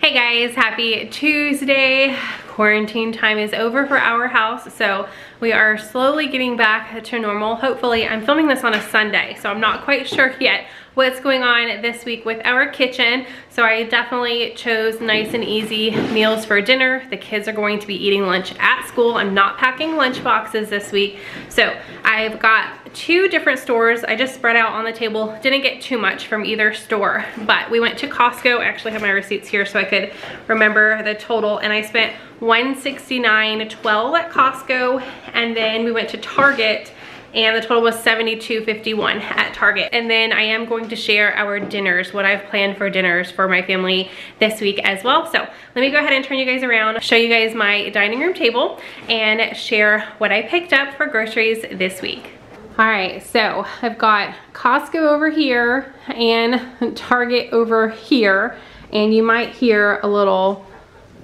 Hey guys, happy Tuesday. Quarantine time is over for our house, so we are slowly getting back to normal. Hopefully, I'm filming this on a Sunday, so I'm not quite sure yet what's going on this week with our kitchen. So I definitely chose nice and easy meals for dinner. The kids are going to be eating lunch at school. I'm not packing lunch boxes this week. So I've got two different stores. I just spread out on the table. Didn't get too much from either store, but we went to Costco. I actually have my receipts here so I could remember the total, and I spent $169.12 at Costco, and then we went to Target and the total was $72.51 at Target. And then I am going to share our dinners, what I've planned for dinners for my family this week as well. So let me go ahead and turn you guys around, show you guys my dining room table, and share what I picked up for groceries this week. All right, so I've got Costco over here and Target over here, and you might hear a little,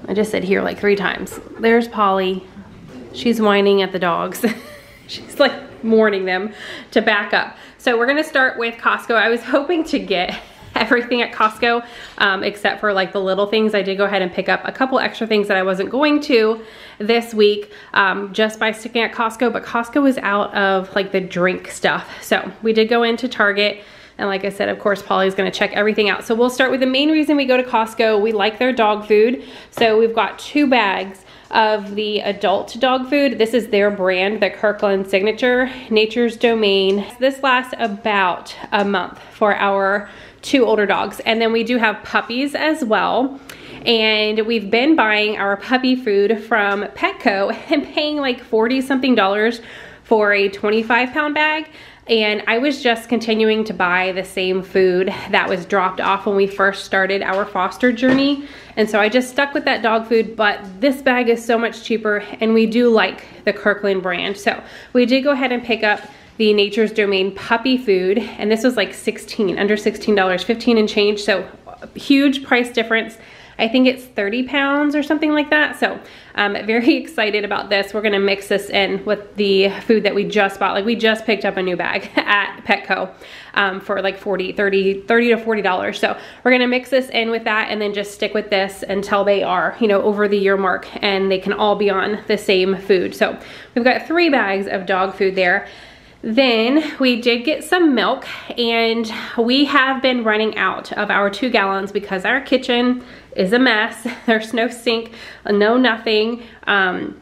I just said here like 3 times. There's Polly. She's whining at the dogs. She's like warning them to back up. So we're gonna start with Costco. I was hoping to get everything at Costco except for like the little things. I did go ahead and pick up a couple extra things that I wasn't going to this week just by sticking at Costco, but Costco was out of like the drink stuff. So we did go into Target, and like I said, of course, Polly's gonna check everything out. So we'll start with the main reason we go to Costco. We like their dog food. So we've got 2 bags of the adult dog food. This is their brand, the Kirkland Signature, Nature's Domain. This lasts about a month for our 2 older dogs. And then we do have puppies as well. And we've been buying our puppy food from Petco and paying like $40 something for a 25-pound bag. And I was just continuing to buy the same food that was dropped off when we first started our foster journey. And so I just stuck with that dog food, but this bag is so much cheaper, and we do like the Kirkland brand. So we did go ahead and pick up the Nature's Domain puppy food, and this was like under $16, 15 and change. So huge price difference. I think it's 30 pounds or something like that. So I'm very excited about this. We're gonna mix this in with the food that we just bought. Like we just picked up a new bag at Petco for like $30 to $40. So we're gonna mix this in with that and then just stick with this until they are, you know, over the year mark, and they can all be on the same food. So we've got 3 bags of dog food there. Then we did get some milk, and we have been running out of our 2 gallons because our kitchen is a mess. There's no sink, no nothing. The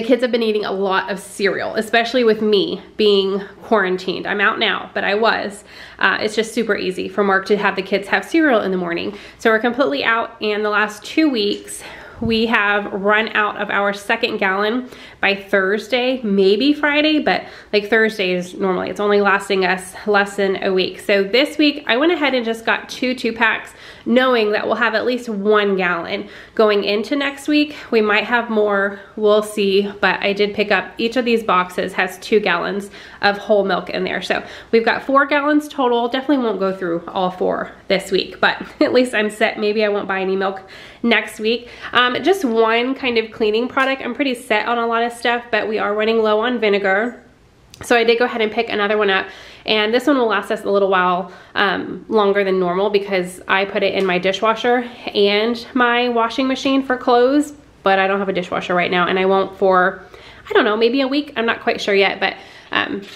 kids have been eating a lot of cereal, especially with me being quarantined. I'm out now, but I was. It's just super easy for Mark to have the kids have cereal in the morning. So we're completely out, and the last 2 weeks, we have run out of our 2nd gallon by Thursday, maybe Friday, but like Thursday is normally, it's only lasting us less than a week. So this week I went ahead and just got 2 2-packs, knowing that we'll have at least 1 gallon going into next week. We might have more, we'll see, but I did pick up, each of these boxes has 2 gallons of whole milk in there. So we've got 4 gallons total. Definitely won't go through all 4 this week, but at least I'm set. Maybe I won't buy any milk next week. Just one kind of cleaning product. I'm pretty set on a lot of stuff, but we are running low on vinegar. So I did go ahead and pick another one up, and this one will last us a little while longer than normal because I put it in my dishwasher and my washing machine for clothes, but I don't have a dishwasher right now, and I won't for, I don't know, maybe a week. I'm not quite sure yet, but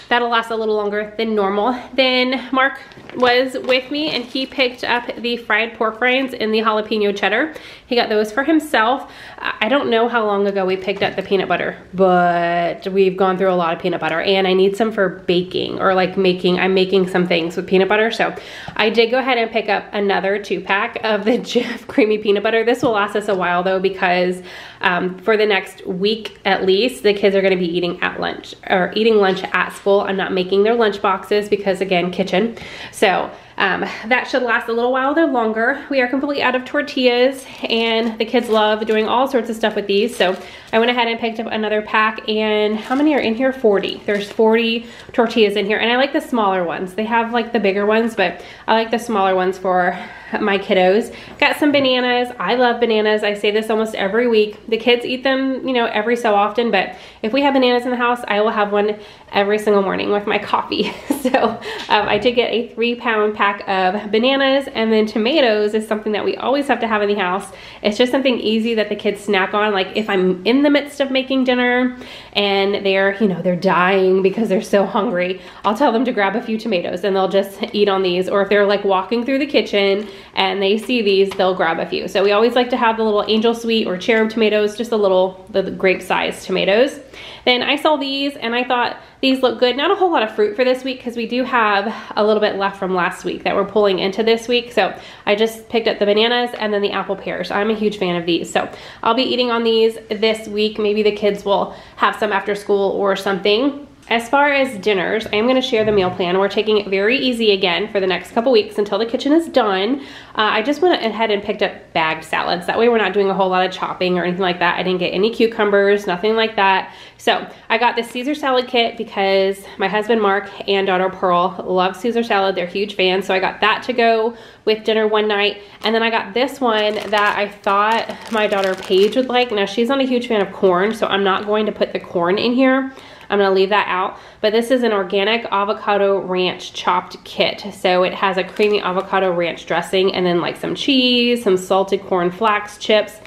that'll last a little longer than normal. Then Mark was with me, and he picked up the fried pork rinds in the jalapeno cheddar. He got those for himself. I don't know how long ago we picked up the peanut butter, but we've gone through a lot of peanut butter, and I need some for baking or like I'm making some things with peanut butter. So I did go ahead and pick up another 2-pack of the Jif creamy peanut butter. This will last us a while though, because for the next week at least, the kids are gonna be eating at lunch or eating lunch at school. I'm not making their lunch boxes because, again, kitchen. So that should last a little while though longer. We are completely out of tortillas, and the kids love doing all sorts of stuff with these. So I went ahead and picked up another pack, and how many are in here? 40. There's 40 tortillas in here, and I like the smaller ones. They have like the bigger ones, but I like the smaller ones for my kiddos. Got some bananas. I love bananas. I say this almost every week. The kids eat them, you know, every so often, but if we have bananas in the house, I will have one every single morning with my coffee. So I did get a 3-pound pack of bananas, and then tomatoes is something that we always have to have in the house. It's just something easy that the kids snack on. Like if I'm in the midst of making dinner and they're, you know, they're dying because they're so hungry, I'll tell them to grab a few tomatoes and they'll just eat on these. Or if they're like walking through the kitchen and they see these, they'll grab a few. So we always like to have the little angel sweet or cherub tomatoes, just the grape size tomatoes. Then I saw these and I thought these look good. Not a whole lot of fruit for this week because we do have a little bit left from last week that we're pulling into this week. So I just picked up the bananas and then the apple pears. I'm a huge fan of these. So I'll be eating on these this week. Maybe the kids will have some after school or something. As far as dinners, I am going to share the meal plan. We're taking it very easy again for the next couple weeks until the kitchen is done. I just went ahead and picked up bagged salads. That way we're not doing a whole lot of chopping or anything like that. I didn't get any cucumbers, nothing like that. So I got the Caesar salad kit because my husband Mark and daughter Pearl love Caesar salad. They're huge fans. So I got that to go with dinner one night. And then I got this one that I thought my daughter Paige would like. Now she's not a huge fan of corn, so I'm not going to put the corn in here. I'm gonna leave that out, but this is an organic avocado ranch chopped kit. So it has a creamy avocado ranch dressing and then like some cheese, some salted corn flax chips.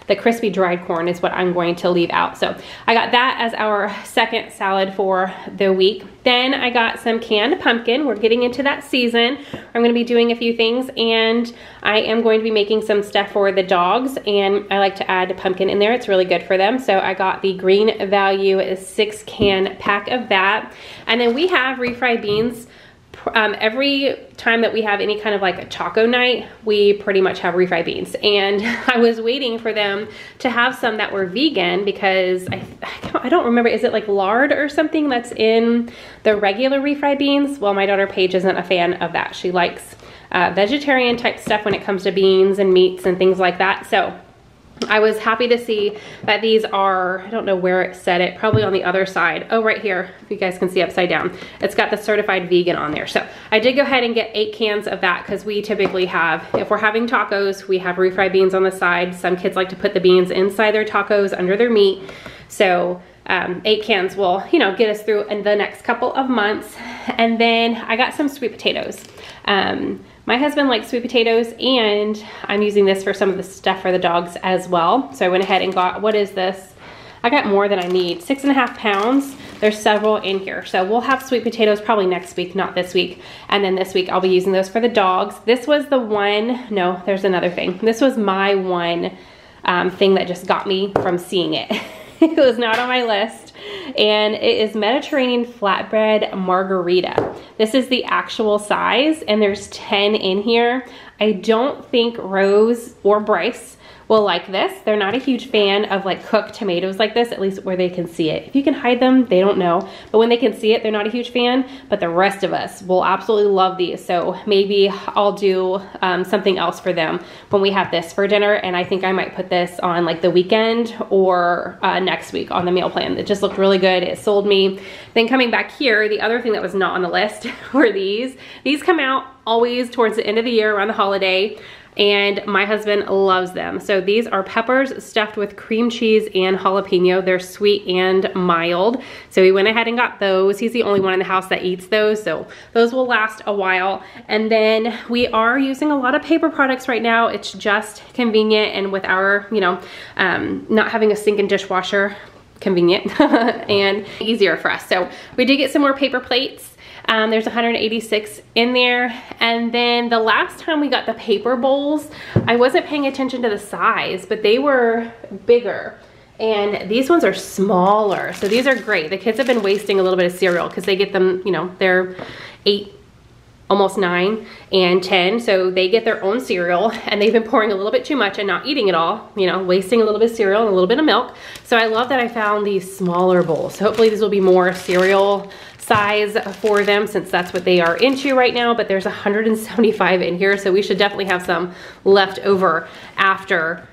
The crispy dried corn is what I'm going to leave out. So I got that as our second salad for the week. Then I got some canned pumpkin. We're getting into that season. I'm going to be doing a few things, and I am going to be making some stuff for the dogs, and I like to add pumpkin in there. It's really good for them. So I got the Green Value 6-can pack of that. And then we have refried beans. Every time that we have any kind of like a taco night, we pretty much have refried beans. And I was waiting for them to have some that were vegan because I don't remember, is it like lard or something that's in the regular refried beans? Well, my daughter Paige isn't a fan of that. She likes vegetarian type stuff when it comes to beans and meats and things like that. So I was happy to see that these are, I don't know where it said it, probably on the other side. Oh, right here, if you guys can see upside down. It's got the certified vegan on there. So I did go ahead and get 8 cans of that because we typically have, if we're having tacos, we have refried beans on the side. Some kids like to put the beans inside their tacos under their meat. So 8 cans will, you know, get us through in the next couple of months. And then I got some sweet potatoes. My husband likes sweet potatoes, and I'm using this for some of the stuff for the dogs as well. So I went ahead and got, what is this? I got more than I need, 6.5 pounds. There's several in here. So we'll have sweet potatoes probably next week, not this week. And then this week I'll be using those for the dogs. This was the one, no, there's another thing. This was my one thing that just got me from seeing it. It was not on my list, and it is Mediterranean flatbread margarita. This is the actual size, and there's 10 in here. I don't think Rose or Bryce will like this. They're not a huge fan of like cooked tomatoes like this, at least where they can see it. If you can hide them, they don't know. But when they can see it, they're not a huge fan. But the rest of us will absolutely love these. So maybe I'll do something else for them when we have this for dinner. And I think I might put this on like the weekend or next week on the meal plan. It just looked really good. It sold me. Then coming back here, the other thing that was not on the list were these. These come out always towards the end of the year around the holiday, and my husband loves them. So these are peppers stuffed with cream cheese and jalapeno. They're sweet and mild. So we went ahead and got those. He's the only one in the house that eats those, so those will last a while. And then we are using a lot of paper products right now. It's just convenient, and with our, you know, not having a sink and dishwasher, convenient and easier for us. So we did get some more paper plates. There's 186 in there. And then the last time we got the paper bowls, I wasn't paying attention to the size, but they were bigger. And these ones are smaller. So these are great. The kids have been wasting a little bit of cereal because they get them, you know, they're 8, almost 9 and 10. So they get their own cereal, and they've been pouring a little bit too much and not eating it all, you know, wasting a little bit of cereal and a little bit of milk. So I love that I found these smaller bowls. So hopefully these will be more cereal size for them, since that's what they are into right now. But there's 175 in here, so we should definitely have some left over after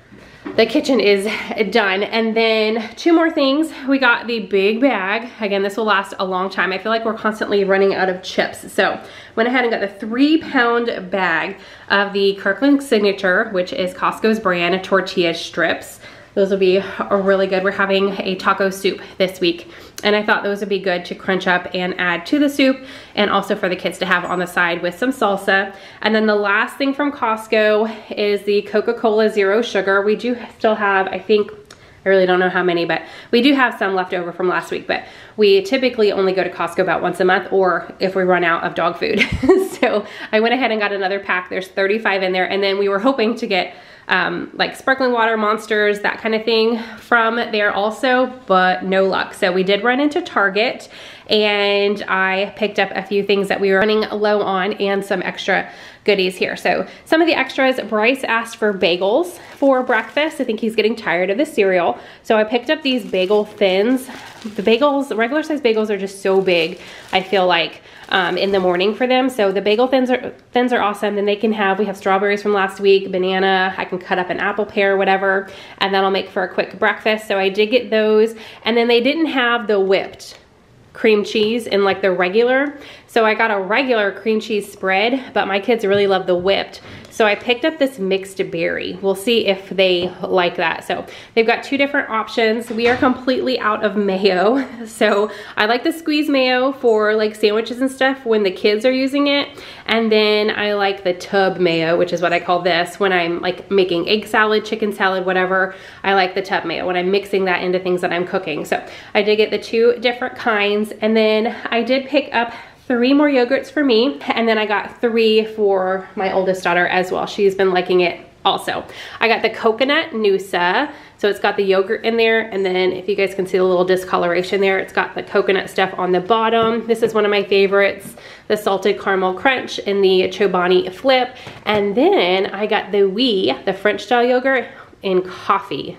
the kitchen is done. And then 2 more things. We got the big bag. Again, this will last a long time. I feel like we're constantly running out of chips. So went ahead and got the 3-pound bag of the Kirkland Signature, which is Costco's brand, Tortilla Strips. Those will be really good. We're having a taco soup this week, and I thought those would be good to crunch up and add to the soup, and also for the kids to have on the side with some salsa. And then the last thing from Costco is the Coca-Cola Zero Sugar. We do still have, I think, I really don't know how many, but we do have some left over from last week, but we typically only go to Costco about once a month, or if we run out of dog food. So I went ahead and got another pack. There's 35 in there, and then we were hoping to get like sparkling water, Monsters, that kind of thing from there also, but no luck. So we did run into Target, and I picked up a few things that we were running low on and some extra goodies here. So some of the extras, Bryce asked for bagels for breakfast. I think he's getting tired of the cereal. So I picked up these bagel thins. The bagels, regular size bagels, are just so big, I feel like, in the morning for them. So the bagel thins are awesome. Then they can have, we have strawberries from last week, banana, I can cut up an apple pear, whatever, and that'll make for a quick breakfast. So I did get those. And then they didn't have the whipped cream cheese in like the regular. So I got a regular cream cheese spread, but my kids really love the whipped. So I picked up this mixed berry. We'll see if they like that. So they've got two different options. We are completely out of mayo. So I like the squeeze mayo for like sandwiches and stuff when the kids are using it. And then I like the tub mayo, which is what I call this when I'm like making egg salad, chicken salad, whatever. I like the tub mayo when I'm mixing that into things that I'm cooking. So I did get the two different kinds. And then I did pick up 3 more yogurts for me, and then I got 3 for my oldest daughter as well. She's been liking it also. I got the coconut Noosa, so it's got the yogurt in there, and then if you guys can see the little discoloration there, it's got the coconut stuff on the bottom. This is one of my favorites, the salted caramel crunch in the Chobani flip. And then I got the French style yogurt in coffee.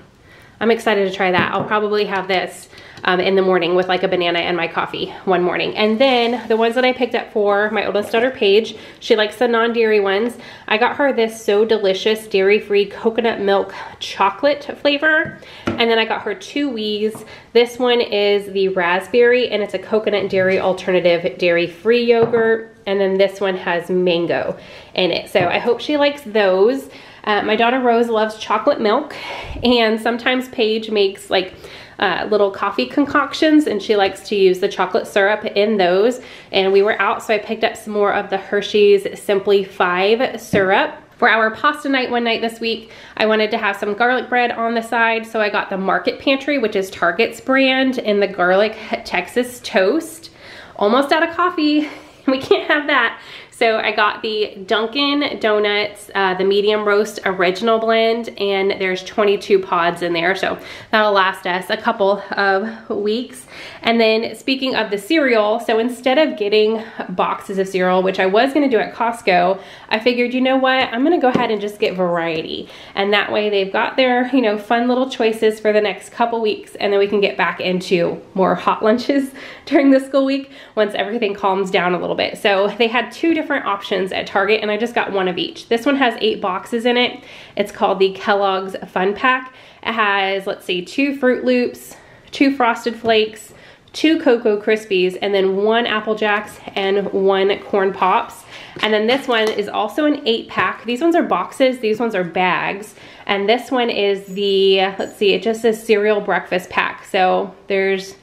I'm excited to try that. I'll probably have this in the morning with like a banana and my coffee one morning. And then the ones that I picked up for my oldest daughter, Paige, she likes the non-dairy ones. I got her this So Delicious dairy-free coconut milk chocolate flavor. And then I got her 2 Wees. This one is the raspberry, and it's a coconut dairy alternative dairy-free yogurt. And then this one has mango in it. So I hope she likes those. My daughter Rose loves chocolate milk, and sometimes Paige makes like little coffee concoctions, and she likes to use the chocolate syrup in those. And we were out, so I picked up some more of the Hershey's Simply 5 syrup. For our pasta night one night this week, I wanted to have some garlic bread on the side, so I got the Market Pantry, which is Target's brand, in the garlic Texas toast. Almost out of coffee. We can't have that. So I got the Dunkin' Donuts, the medium roast original blend, and there's 22 pods in there. So that'll last us a couple of weeks. And then speaking of the cereal, so instead of getting boxes of cereal, which I was gonna do at Costco, I figured, you know what, I'm gonna go ahead and just get variety. And that way they've got their, you know, fun little choices for the next couple weeks, and then we can get back into more hot lunches during the school week once everything calms down a little bit. So they had 2 different options at Target, and I just got one of each. This one has 8 boxes in it. It's called the Kellogg's Fun Pack. It has, let's see, 2 Fruit Loops, 2 Frosted Flakes, 2 Cocoa Krispies, and then 1 Apple Jacks and 1 Corn Pops. And then this one is also an 8-pack. These ones are boxes, these ones are bags. And this one is the, let's see, it just says cereal breakfast pack. So there's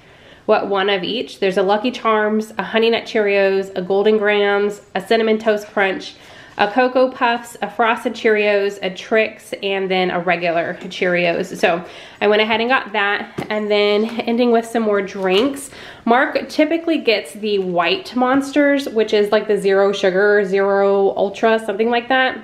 one of each. There's a Lucky Charms, a Honey Nut Cheerios, a Golden Grahams, a Cinnamon Toast Crunch, a Cocoa Puffs, a Frosted Cheerios, a Trix, and then a regular Cheerios. So I went ahead and got that, and then ending with some more drinks. Mark typically gets the white Monsters, which is like the zero sugar, zero ultra, something like that.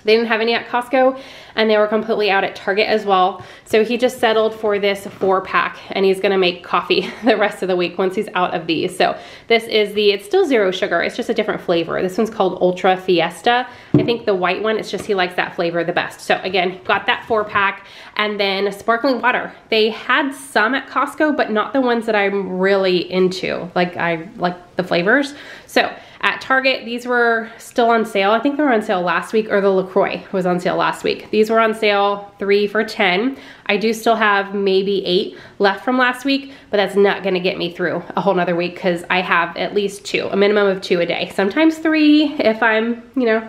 They didn't have any at Costco, and they were completely out at Target as well. So he just settled for this 4-pack, and he's gonna make coffee the rest of the week once he's out of these. So this is it's still zero sugar, it's just a different flavor. This one's called Ultra Fiesta. I think the white one, it's just he likes that flavor the best. So again, got that 4-pack, and then sparkling water. They had some at Costco, but not the ones that I'm really into. Like I like the flavors. So at Target, these were still on sale. I think they were on sale last week, or the LaCroix was on sale last week. These were on sale 3 for $10. I do still have maybe 8 left from last week, but that's not gonna get me through a whole nother week because I have at least 2, a minimum of 2 a day. Sometimes 3 if I'm, you know,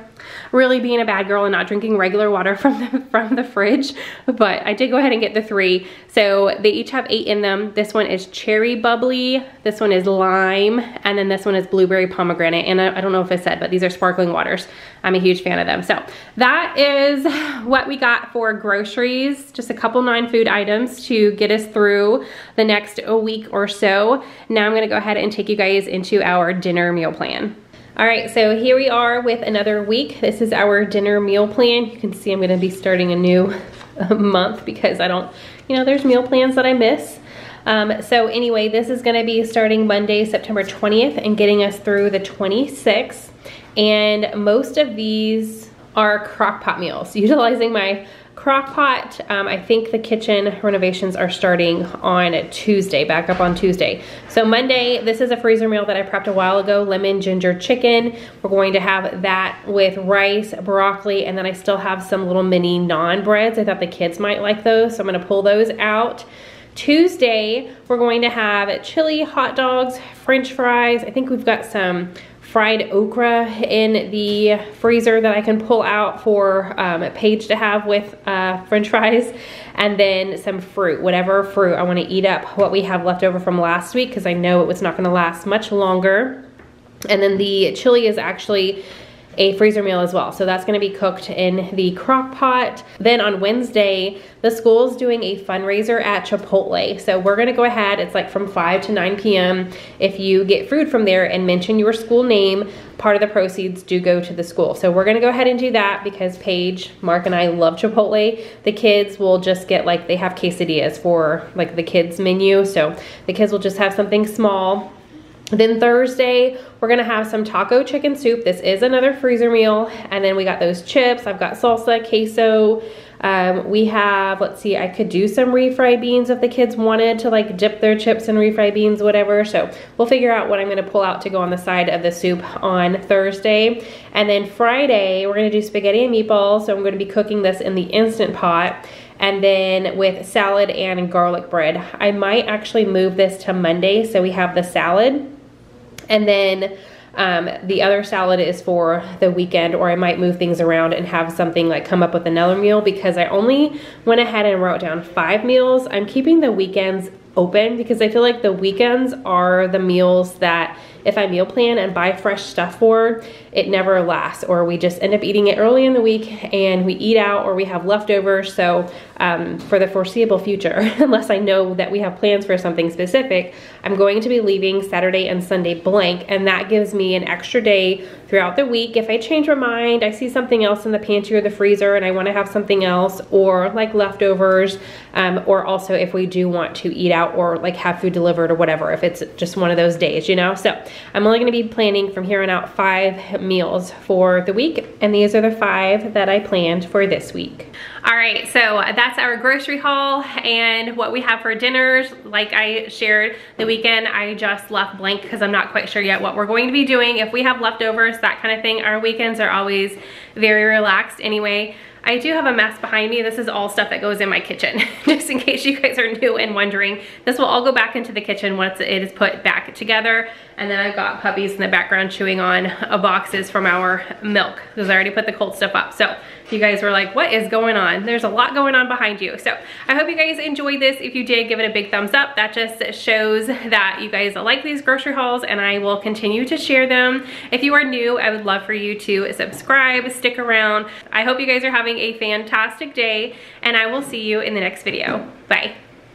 really being a bad girl and not drinking regular water from the fridge, but I did go ahead and get the 3. So they each have 8 in them. This one is cherry bubbly, this one is lime, and then this one is blueberry pomegranate. And I don't know if it said, but these are sparkling waters. I'm a huge fan of them. So that is what we got for groceries, just a couple non-food items to get us through the next week or so. Now I'm gonna go ahead and take you guys into our dinner meal plan. All right, so here we are with another week. This is our dinner meal plan. You can see I'm gonna be starting a new month because I don't, you know, there's meal plans that I miss. So anyway, this is gonna be starting Monday, September 20th and getting us through the 26th. And most of these are crock pot meals, utilizing my crock pot. I think the kitchen renovations are starting on Tuesday, back up on Tuesday. So Monday, this is a freezer meal that I prepped a while ago, lemon ginger chicken. We're going to have that with rice, broccoli, and then I still have some little mini naan breads. I thought the kids might like those, so I'm gonna pull those out. Tuesday, we're going to have chili, hot dogs, French fries. I think we've got some fried okra in the freezer that I can pull out for Paige to have with French fries, and then some fruit, whatever fruit I want to eat up what we have left over from last week, because I know it was not going to last much longer. And then the chili is actually a freezer meal as well, so that's going to be cooked in the crock pot. Then on Wednesday, the school's doing a fundraiser at Chipotle, so we're going to go ahead, it's like from 5 to 9 p.m. If you get food from there and mention your school name, part of the proceeds do go to the school. So we're going to go ahead and do that because Paige, Mark, and I love Chipotle. The kids will just get, like, they have quesadillas for like the kids menu, so the kids will just have something small. Then Thursday, we're gonna have some taco chicken soup. This is another freezer meal. And then we got those chips. I've got salsa, queso. We have, let's see, I could do some refried beans if the kids wanted to like dip their chips in refried beans, whatever. So we'll figure out what I'm gonna pull out to go on the side of the soup on Thursday. And then Friday, we're gonna do spaghetti and meatballs. So I'm gonna be cooking this in the Instant Pot, and then with salad and garlic bread. I might actually move this to Monday so we have the salad. And then the other salad is for the weekend, or I might move things around and have something like come up with another meal, because I only went ahead and wrote down 5 meals. I'm keeping the weekends open because I feel like the weekends are the meals that if I meal plan and buy fresh stuff for, it never lasts, or we just end up eating it early in the week and we eat out or we have leftovers. So for the foreseeable future, unless I know that we have plans for something specific, I'm going to be leaving Saturday and Sunday blank, and that gives me an extra day throughout the week. If I change my mind, I see something else in the pantry or the freezer and I want to have something else, or like leftovers, or also if we do want to eat out or like have food delivered or whatever, if it's just one of those days, you know. So I'm only going to be planning from here on out 5 meals for the week, and these are the 5 that I planned for this week. All right, so that's our grocery haul and what we have for dinners. Like I shared, the weekend I just left blank because I'm not quite sure yet what we're going to be doing. If we have leftovers, that kind of thing, our weekends are always very relaxed anyway. I do have a mess behind me. This is all stuff that goes in my kitchen, just in case you guys are new and wondering. This will all go back into the kitchen once it is put back together. And then I've got puppies in the background chewing on boxes from our milk, because I already put the cold stuff up. So you guys were like, what is going on? There's a lot going on behind you. So I hope you guys enjoyed this. If you did, give it a big thumbs up. That just shows that you guys like these grocery hauls, and I will continue to share them. If you are new, I would love for you to subscribe, stick around. I hope you guys are having a fantastic day, and I will see you in the next video. Bye.